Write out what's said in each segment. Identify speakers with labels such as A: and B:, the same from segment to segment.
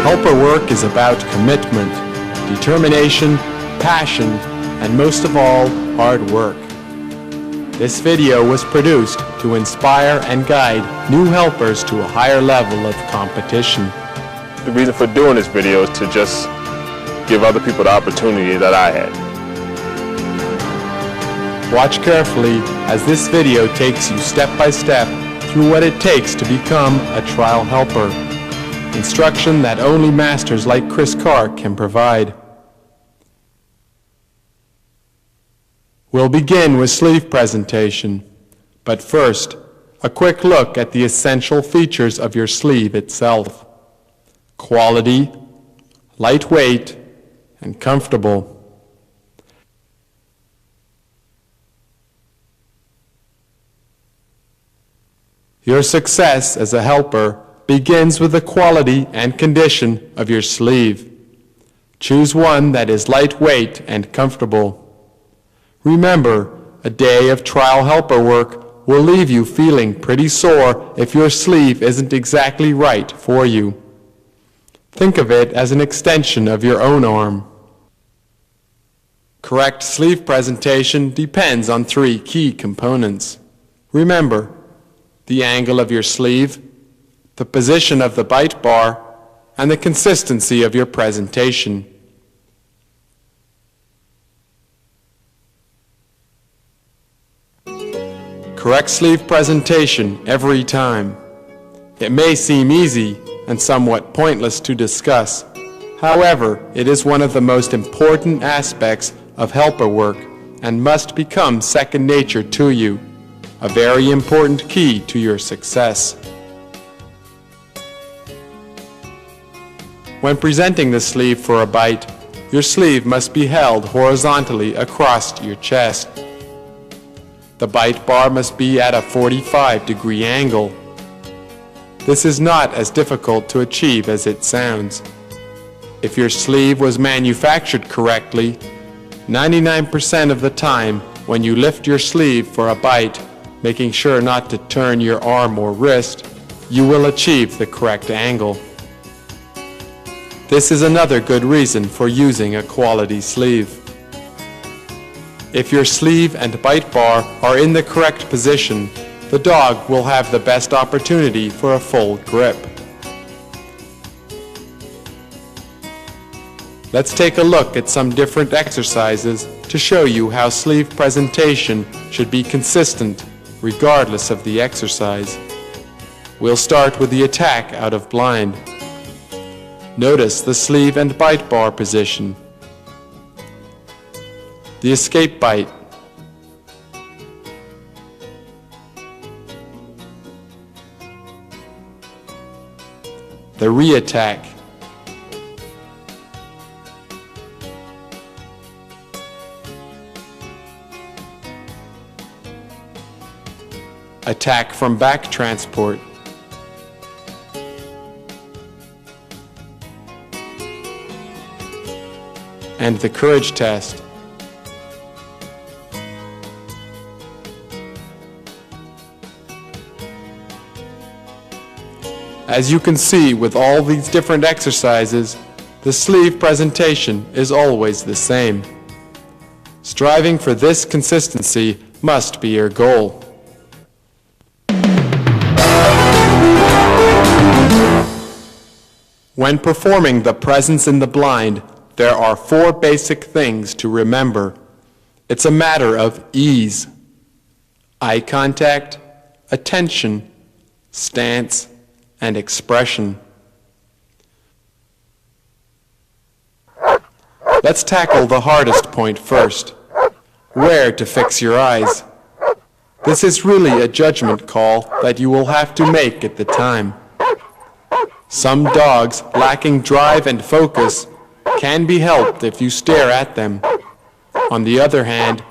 A: Helper work is about commitment, determination, passion, and most of all, hard work. This video was produced to inspire and guide new helpers to a higher level of competition.
B: The reason for doing this video is to just give other people the opportunity that I had.
A: Watch carefully as this video takes you step by step through what it takes to become a trial helper. Instruction that only masters like Chris Carr can provide. We'll begin with sleeve presentation, but first, a quick look at the essential features of your sleeve itself. Quality, lightweight, and comfortable. Your success as a helper begins with the quality and condition of your sleeve. Choose one that is lightweight and comfortable. Remember, a day of trial helper work will leave you feeling pretty sore if your sleeve isn't exactly right for you. Think of it as an extension of your own arm. Correct sleeve presentation depends on 3 key components. Remember, the angle of your sleeve, the position of the bite bar, and the consistency of your presentation. Correct sleeve presentation every time. It may seem easy and somewhat pointless to discuss. However, it is one of the most important aspects of helper work and must become second nature to you, a very important key to your success. When presenting the sleeve for a bite, your sleeve must be held horizontally across your chest. The bite bar must be at a 45-degree angle. This is not as difficult to achieve as it sounds. If your sleeve was manufactured correctly, 99% of the time when you lift your sleeve for a bite, making sure not to turn your arm or wrist, you will achieve the correct angle. This is another good reason for using a quality sleeve. If your sleeve and bite bar are in the correct position, the dog will have the best opportunity for a full grip. Let's take a look at some different exercises to show you how sleeve presentation should be consistent regardless of the exercise. We'll start with the attack out of blind. Notice the sleeve and bite bar position. The escape bite. The re-attack. Attack from back transport. And the courage test. As you can see with all these different exercises, the sleeve presentation is always the same. Striving for this consistency must be your goal. When performing the presence in the blind, there are 4 basic things to remember. It's a matter of ease, eye contact, attention, stance, and expression. Let's tackle the hardest point first, where to fix your eyes. This is really a judgment call that you will have to make at the time. Some dogs lacking drive and focus can be helped if you stare at them. On the other hand,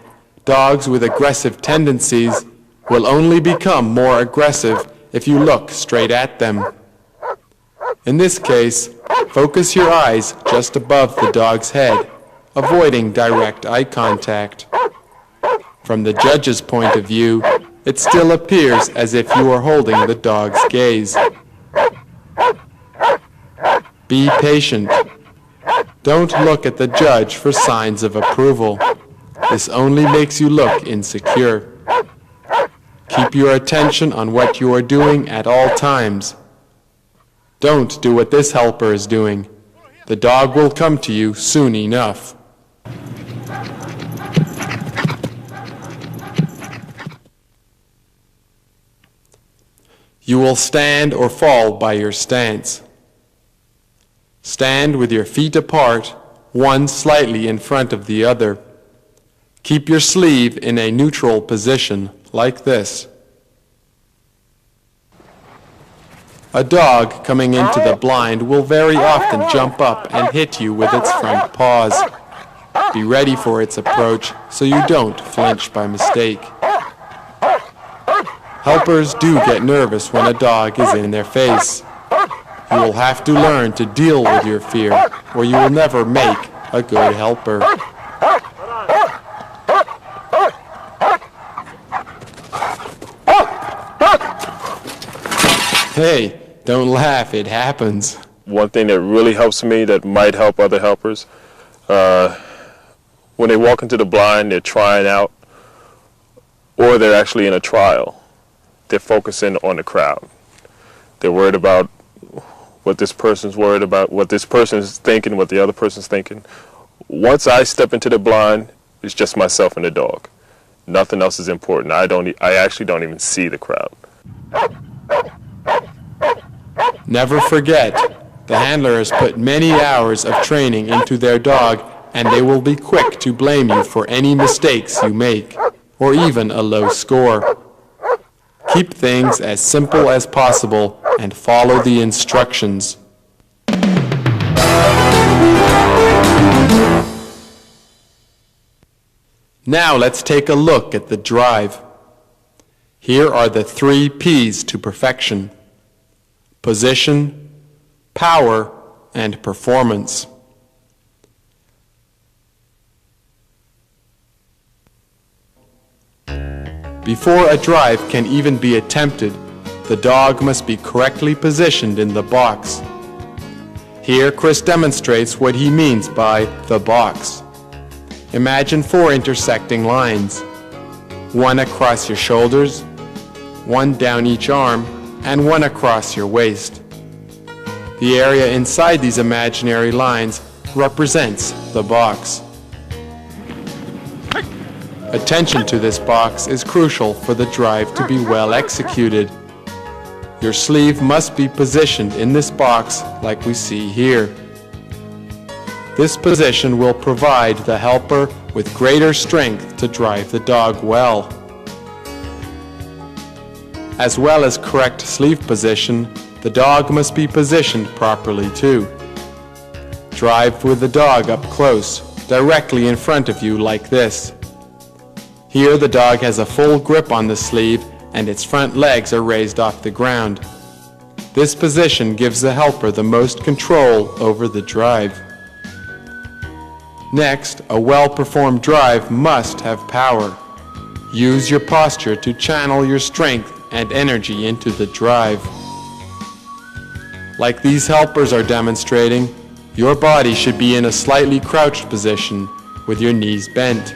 A: dogs with aggressive tendencies will only become more aggressive if you look straight at them. In this case, focus your eyes just above the dog's head, avoiding direct eye contact. From the judge's point of view, it still appears as if you are holding the dog's gaze. Be patient. Don't look at the judge for signs of approval. This only makes you look insecure. Keep your attention on what you are doing at all times. Don't do what this helper is doing. The dog will come to you soon enough. You will stand or fall by your stance. Stand with your feet apart, one slightly in front of the other. Keep your sleeve in a neutral position, like this. A dog coming into the blind will very often jump up and hit you with its front paws. Be ready for its approach so you don't flinch by mistake. Helpers do get nervous when a dog is in their face. You will have to learn to deal with your fear, or you will never make a good helper. Hey, don't laugh, it happens.
B: One thing that really helps me that might help other helpers, when they walk into the blind, they're trying out, or they're actually in a trial. They're focusing on the crowd. They're worried about what this person's worried about, what this person's thinking, what the other person's thinking. Once I step into the blind, it's just myself and the dog. Nothing else is important. I actually don't even see the crowd.
A: Never forget, the handler has put many hours of training into their dog, and they will be quick to blame you for any mistakes you make, or even a low score. Keep things as simple as possible and follow the instructions. Now let's take a look at the drive. Here are the 3 P's to perfection: position, power, and performance. Before a drive can even be attempted, the dog must be correctly positioned in the box. Here, Chris demonstrates what he means by the box. Imagine 4 intersecting lines, one across your shoulders, one down each arm, and one across your waist. The area inside these imaginary lines represents the box. Attention to this box is crucial for the drive to be well executed. Your sleeve must be positioned in this box like we see here. This position will provide the helper with greater strength to drive the dog well. As well as correct sleeve position, the dog must be positioned properly too. Drive with the dog up close, directly in front of you like this. Here the dog has a full grip on the sleeve and its front legs are raised off the ground. This position gives the helper the most control over the drive. Next, a well-performed drive must have power. Use your posture to channel your strength and energy into the drive. Like these helpers are demonstrating, your body should be in a slightly crouched position with your knees bent.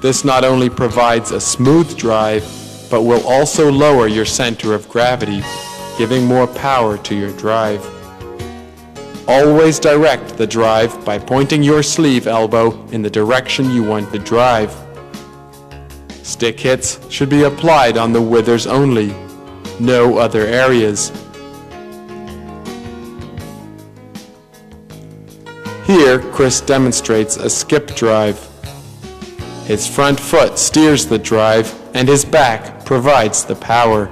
A: This not only provides a smooth drive, but will also lower your center of gravity, giving more power to your drive. Always direct the drive by pointing your sleeve elbow in the direction you want to drive. Stick hits should be applied on the withers only, no other areas. Here, Chris demonstrates a skip drive. His front foot steers the drive and his back provides the power.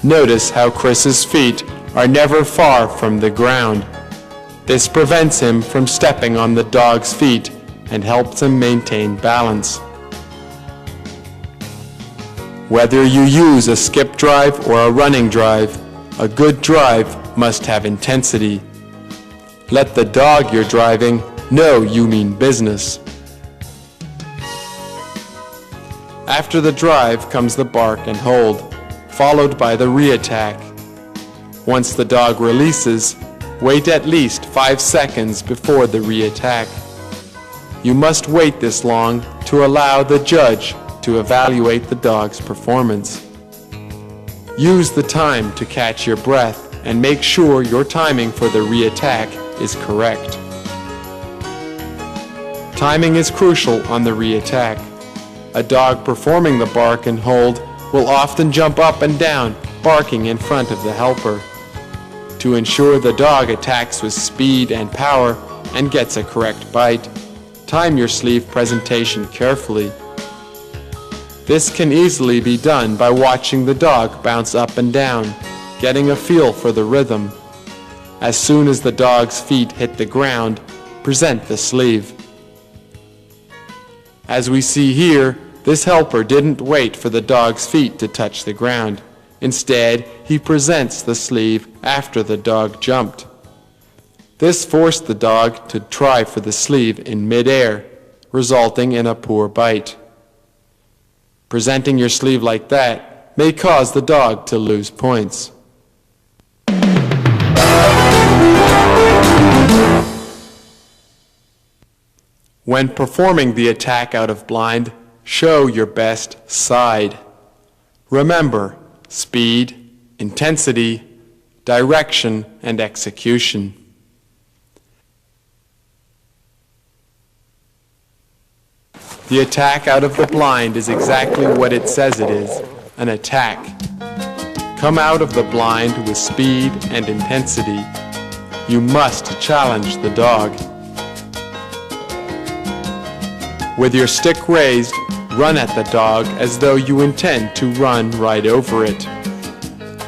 A: Notice how Chris's feet are never far from the ground. This prevents him from stepping on the dog's feet and helps him maintain balance. Whether you use a skip drive or a running drive, a good drive must have intensity. Let the dog you're driving know you mean business. After the drive comes the bark and hold, followed by the re-attack. Once the dog releases, Wait at least 5 seconds before the re-attack. You must wait this long to allow the judge to evaluate the dog's performance. Use the time to catch your breath and make sure your timing for the re-attack is correct. Timing is crucial on the re-attack. A dog performing the bark and hold will often jump up and down, barking in front of the helper. To ensure the dog attacks with speed and power and gets a correct bite, time your sleeve presentation carefully. This can easily be done by watching the dog bounce up and down, getting a feel for the rhythm. As soon as the dog's feet hit the ground, present the sleeve. As we see here, this helper didn't wait for the dog's feet to touch the ground. Instead, he presents the sleeve after the dog jumped. This forced the dog to try for the sleeve in mid-air, resulting in a poor bite. Presenting your sleeve like that may cause the dog to lose points. When performing the attack out of blind, show your best side. Remember, speed, intensity, direction, and execution. The attack out of the blind is exactly what it says it is, an attack. Come out of the blind with speed and intensity. You must challenge the dog. With your stick raised, run at the dog as though you intend to run right over it.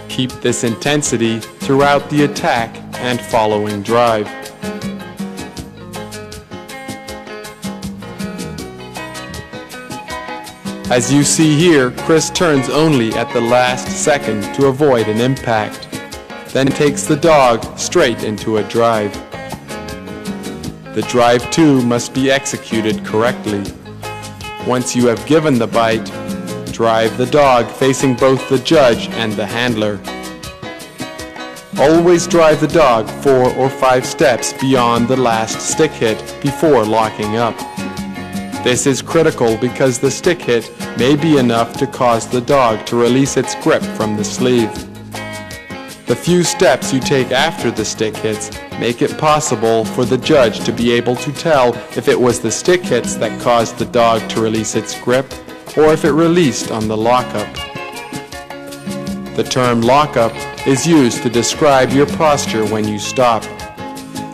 A: Keep this intensity throughout the attack and following drive. As you see here, Chris turns only at the last second to avoid an impact, then takes the dog straight into a drive. The drive too must be executed correctly. Once you have given the bite, drive the dog facing both the judge and the handler. Always drive the dog 4 or 5 steps beyond the last stick hit before locking up. This is critical because the stick hit may be enough to cause the dog to release its grip from the sleeve. The few steps you take after the stick hits make it possible for the judge to be able to tell if it was the stick hits that caused the dog to release its grip or if it released on the lockup. The term lockup is used to describe your posture when you stop.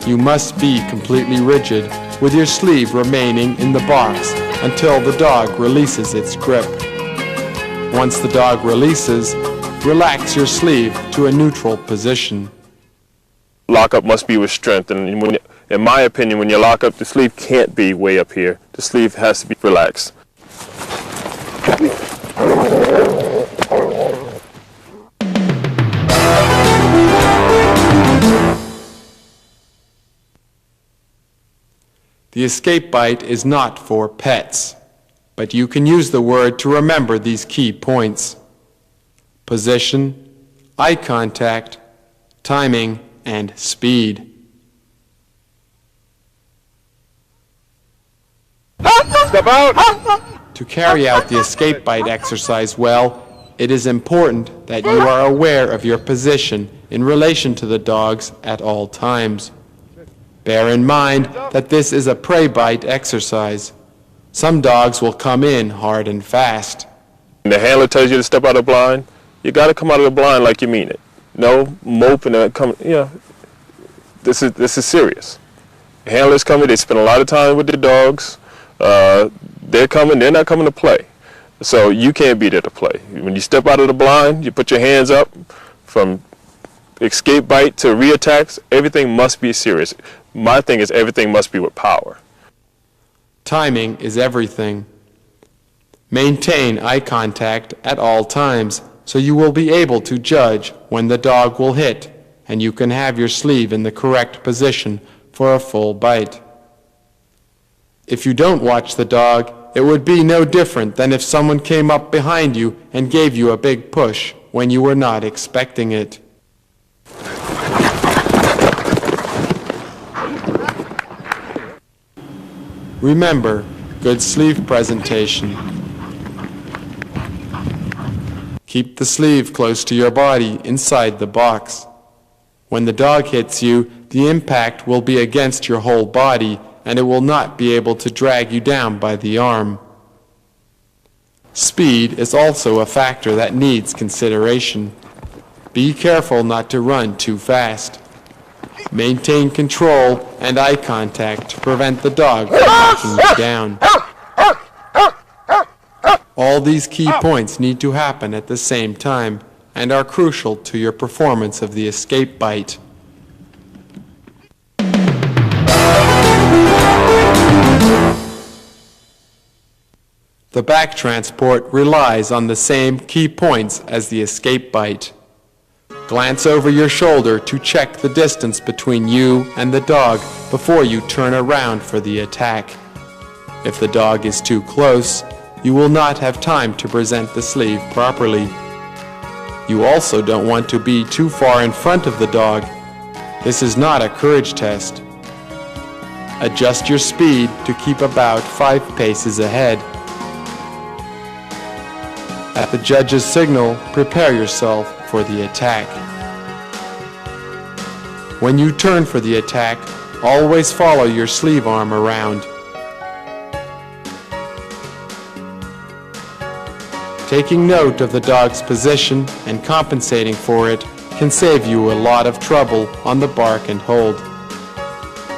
A: You must be completely rigid with your sleeve remaining in the box until the dog releases its grip. Once the dog releases, relax your sleeve to a neutral position.
B: Lockup must be with strength, and in my opinion, when you lock up, the sleeve can't be way up here. The sleeve has to be relaxed.
A: The escape bite is not for pets, but you can use the word to remember these key points: position, eye contact, timing, and speed.
B: Step out!
A: To carry out the escape bite exercise well, it is important that you are aware of your position in relation to the dogs at all times. Bear in mind that this is a prey bite exercise. Some dogs will come in hard and fast.
B: When the handler tells you to step out of the blind, you got to come out of the blind like you mean it. No moping and come. This is serious. Handlers coming. They spend a lot of time with their dogs. They're coming. They're not coming to play. So you can't be there to play. When you step out of the blind, you put your hands up. From escape bite to reattacks, everything must be serious. My thing is everything must be with power.
A: Timing is everything. Maintain eye contact at all times so you will be able to judge when the dog will hit, and you can have your sleeve in the correct position for a full bite. If you don't watch the dog, it would be no different than if someone came up behind you and gave you a big push when you were not expecting it. Remember, good sleeve presentation. Keep the sleeve close to your body inside the box. When the dog hits you, the impact will be against your whole body and it will not be able to drag you down by the arm. Speed is also a factor that needs consideration. Be careful not to run too fast. Maintain control and eye contact to prevent the dog from knocking you down. All these key points need to happen at the same time and are crucial to your performance of the escape bite. The back transport relies on the same key points as the escape bite. Glance over your shoulder to check the distance between you and the dog before you turn around for the attack. If the dog is too close, you will not have time to present the sleeve properly. You also don't want to be too far in front of the dog. This is not a courage test. Adjust your speed to keep about 5 paces ahead. At the judge's signal, prepare yourself for the attack. When you turn for the attack, always follow your sleeve arm around. Taking note of the dog's position and compensating for it can save you a lot of trouble on the bark and hold.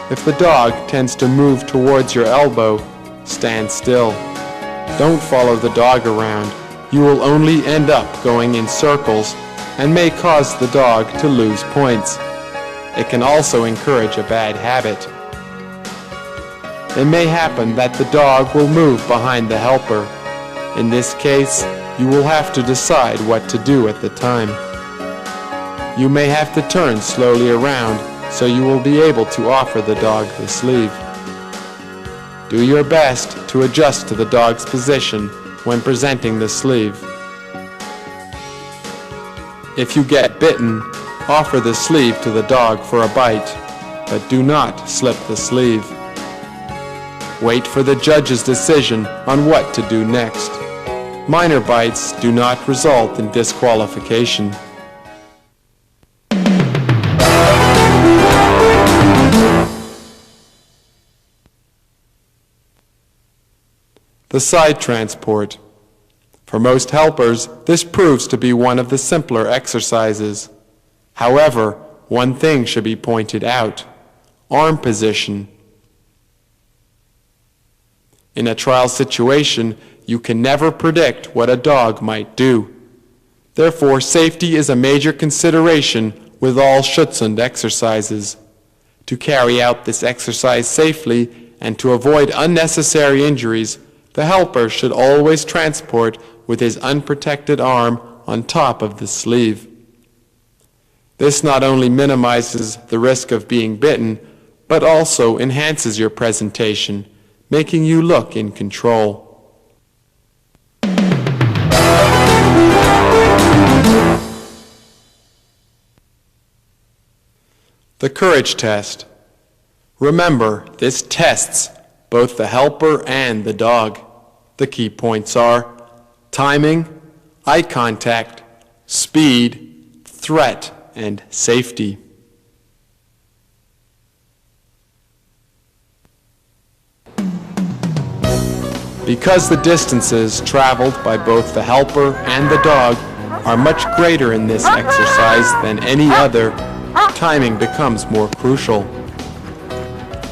A: If the dog tends to move towards your elbow, stand still. Don't follow the dog around. You will only end up going in circles and may cause the dog to lose points. It can also encourage a bad habit. It may happen that the dog will move behind the helper. In this case, you will have to decide what to do at the time. You may have to turn slowly around so you will be able to offer the dog the sleeve. Do your best to adjust to the dog's position when presenting the sleeve. If you get bitten, offer the sleeve to the dog for a bite, but do not slip the sleeve. Wait for the judge's decision on what to do next. Minor bites do not result in disqualification. The side transport. For most helpers, this proves to be one of the simpler exercises. However, one thing should be pointed out: arm position. In a trial situation, you can never predict what a dog might do. Therefore, safety is a major consideration with all Schutzhund exercises. To carry out this exercise safely and to avoid unnecessary injuries, the helper should always transport with his unprotected arm on top of the sleeve. This not only minimizes the risk of being bitten, but also enhances your presentation, making you look in control. The courage test. Remember, this tests both the helper and the dog. The key points are timing, eye contact, speed, threat, and safety. Because the distances traveled by both the helper and the dog are much greater in this exercise than any other, timing becomes more crucial.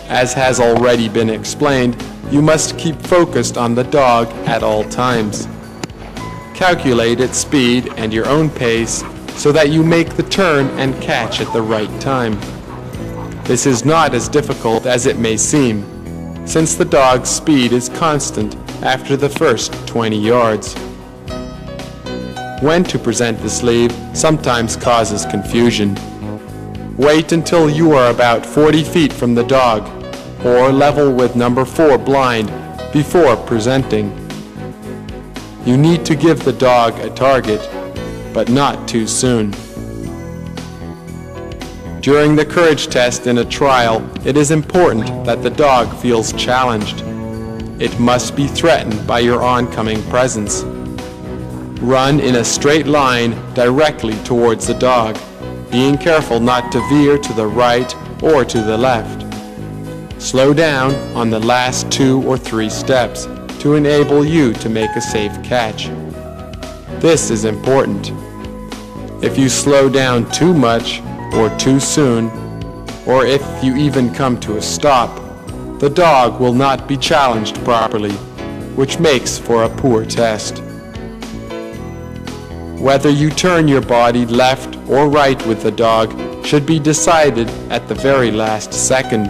A: As has already been explained, you must keep focused on the dog at all times. Calculate its speed and your own pace so that you make the turn and catch at the right time. This is not as difficult as it may seem, since the dog's speed is constant after the first 20 yards. When to present the sleeve sometimes causes confusion. Wait until you are about 40 feet from the dog, or level with number 4 blind, before presenting. You need to give the dog a target, but not too soon. During the courage test in a trial, it is important that the dog feels challenged. it must be threatened by your oncoming presence. Run in a straight line directly towards the dog, being careful not to veer to the right or to the left. Slow down on the last 2 or 3 steps to enable you to make a safe catch. This is important. If you slow down too much or too soon, or if you even come to a stop, the dog will not be challenged properly, which makes for a poor test. Whether you turn your body left or right with the dog should be decided at the very last second.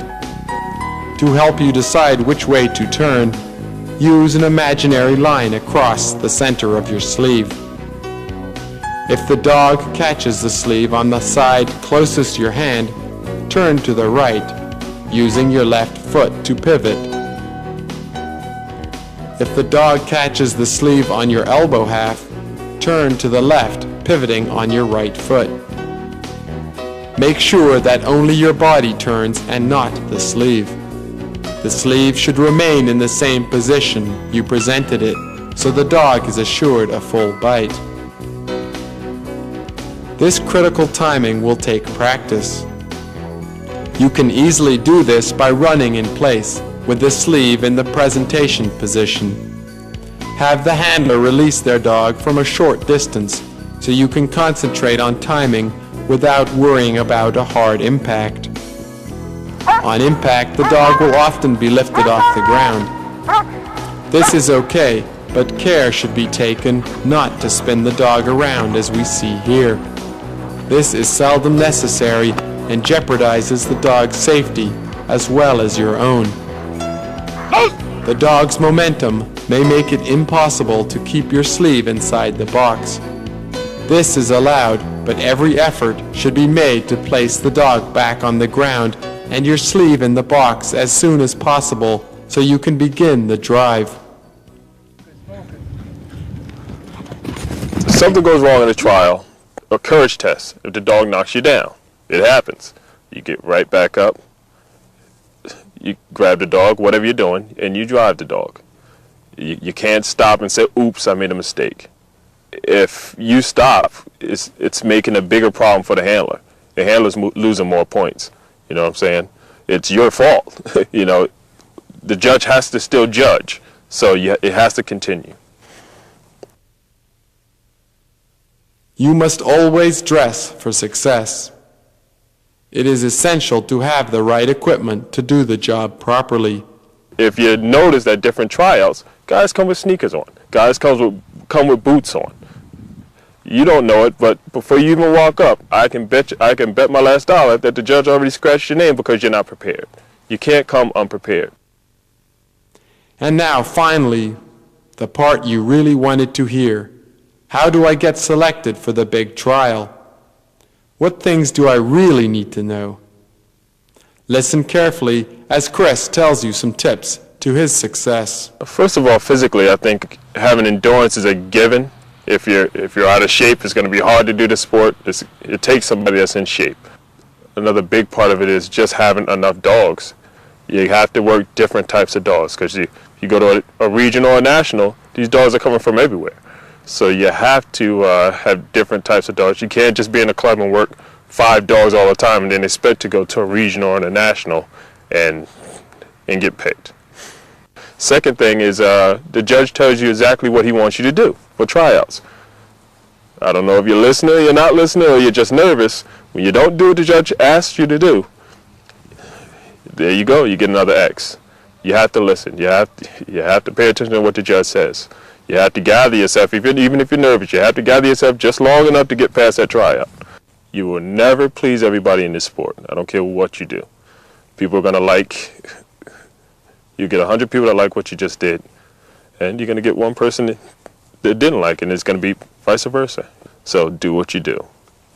A: To help you decide which way to turn, use an imaginary line across the center of your sleeve. If the dog catches the sleeve on the side closest to your hand, turn to the right, using your left foot to pivot. If the dog catches the sleeve on your elbow half, turn to the left, pivoting on your right foot. Make sure that only your body turns and not the sleeve. The sleeve should remain in the same position you presented it, so the dog is assured a full bite. This critical timing will take practice. You can easily do this by running in place with the sleeve in the presentation position. Have the handler release their dog from a short distance so you can concentrate on timing without worrying about a hard impact. On impact, the dog will often be lifted off the ground. This is okay, but care should be taken not to spin the dog around as we see here. This is seldom necessary and jeopardizes the dog's safety as well as your own. The dog's momentum may make it impossible to keep your sleeve inside the box. This is allowed, but every effort should be made to place the dog back on the ground and your sleeve in the box as soon as possible so you can begin the drive.
B: If something goes wrong in a trial, a courage test, if the dog knocks you down, it happens. You get right back up, you grab the dog, whatever you're doing, and you drive the dog. You can't stop and say, oops, I made a mistake. If you stop, it's making a bigger problem for the handler. The handler's losing more points. You know what I'm saying? It's your fault. You know, the judge has to still judge, so it has to continue.
A: You must always dress for success. It is essential to have the right equipment to do the job properly.
B: If you notice that different tryouts, guys come with sneakers on. Guys come with boots on. You don't know it, but before you even walk up, I can bet my last dollar that the judge already scratched your name because you're not prepared. You can't come unprepared.
A: And now, finally, the part you really wanted to hear. How do I get selected for the big trial? What things do I really need to know? Listen carefully as Chris tells you some tips to his success.
B: First of all, physically, I think having endurance is a given. If you're out of shape, it's going to be hard to do the sport. It takes somebody that's in shape. Another big part of it is just having enough dogs. You have to work different types of dogs because you go to a regional or a national, these dogs are coming from everywhere. So you have to have different types of dogs. You can't just be in a club and work 5 dogs all the time and then expect to go to a regional or a national and get picked. Second thing is the judge tells you exactly what he wants you to do for tryouts. I don't know if you're listening or you're not listening or you're just nervous. When you don't do what the judge asks you to do, there you go, you get another X. You have to listen. You have to pay attention to what the judge says. You have to gather yourself, even if you're nervous, you have to gather yourself just long enough to get past that tryout. You will never please everybody in this sport. I don't care what you do. People are going to like, you get 100 people that like what you just did, and you're going to get one person that didn't like it, and it's going to be vice versa. So do what you do.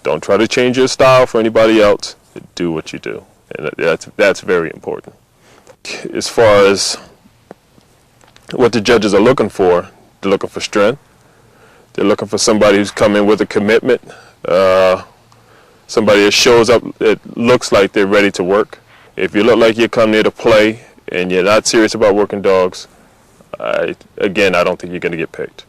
B: Don't try to change your style for anybody else. Do what you do, and that's very important. As far as what the judges are looking for, they're looking for strength. They're looking for somebody who's come in with a commitment, somebody that shows up, it looks like they're ready to work. If you look like you come there to play and you're not serious about working dogs, again, I don't think you're going to get picked.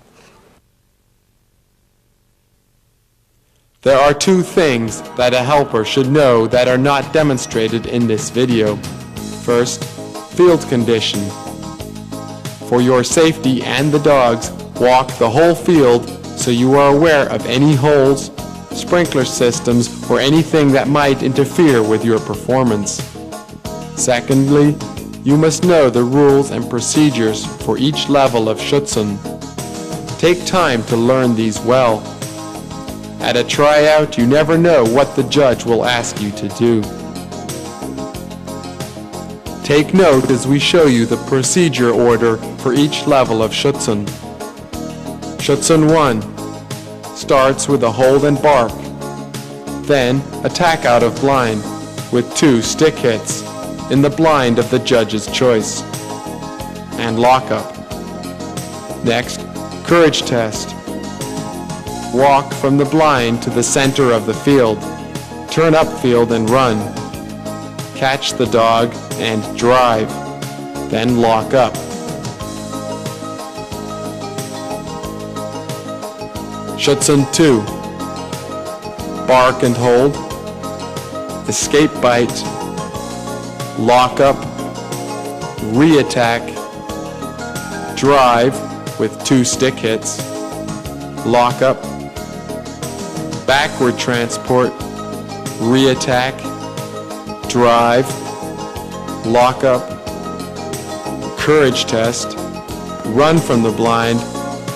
A: There are two things that a helper should know that are not demonstrated in this video. First, field condition. For your safety and the dog's, walk the whole field so you are aware of any holes, sprinkler systems, or anything that might interfere with your performance. Secondly, you must know the rules and procedures for each level of Schutzen. Take time to learn these well. At a tryout, you never know what the judge will ask you to do. Take note as we show you the procedure order for each level of Schutzen. Schutzen 1 starts with a hold and bark, then attack out of blind with 2 stick hits in the blind of the judge's choice, and lockup. Next, courage test. Walk from the blind to the center of the field, turn upfield and run. Catch the dog and drive, then lock up. Schutzen 2. Bark and hold, escape bite, lock up, re-attack, drive with 2 stick hits, lock up, backward transport, re-attack, drive, lock up, courage test, run from the blind,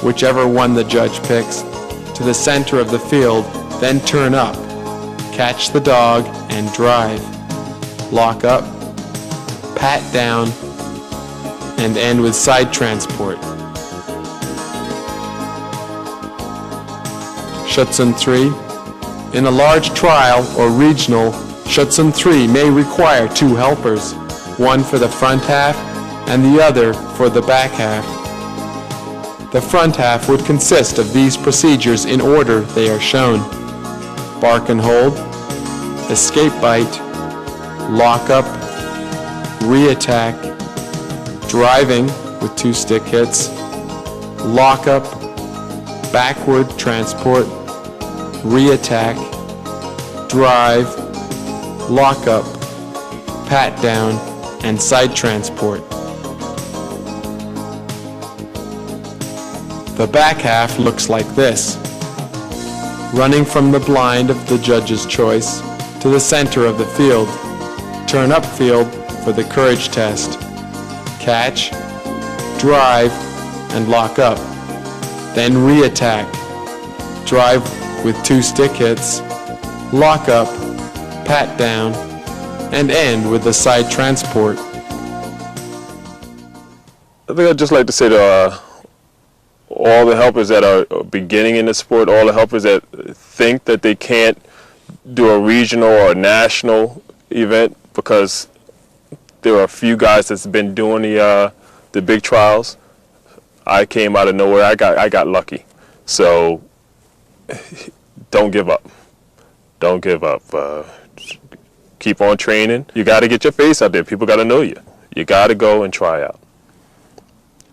A: whichever one the judge picks, to the center of the field, then turn up, catch the dog and drive, lock up, pat down, and end with side transport. Schutzen 3. In a large trial or regional, Schutzen 3 may require 2 helpers, one for the front half and the other for the back half. The front half would consist of these procedures in order they are shown: bark and hold, escape bite, lock up, re-attack, driving with 2 stick hits, lock up, backward transport, re-attack, drive, lock up, pat down, and side transport. The back half looks like this: running from the blind of the judge's choice to the center of the field, turn upfield for the courage test, catch, drive, and lock up, then re-attack, drive with 2 stick hits, lock up, pat down, and end with the side transport.
B: I think I'd just like to say to all the helpers that are beginning in the sport, all the helpers that think that they can't do a regional or a national event because there are a few guys that's been doing the big trials. I came out of nowhere. I got lucky. So don't give up. Don't give up. Keep on training. You got to get your face out there. People got to know you. You got to go and try out.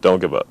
B: Don't give up.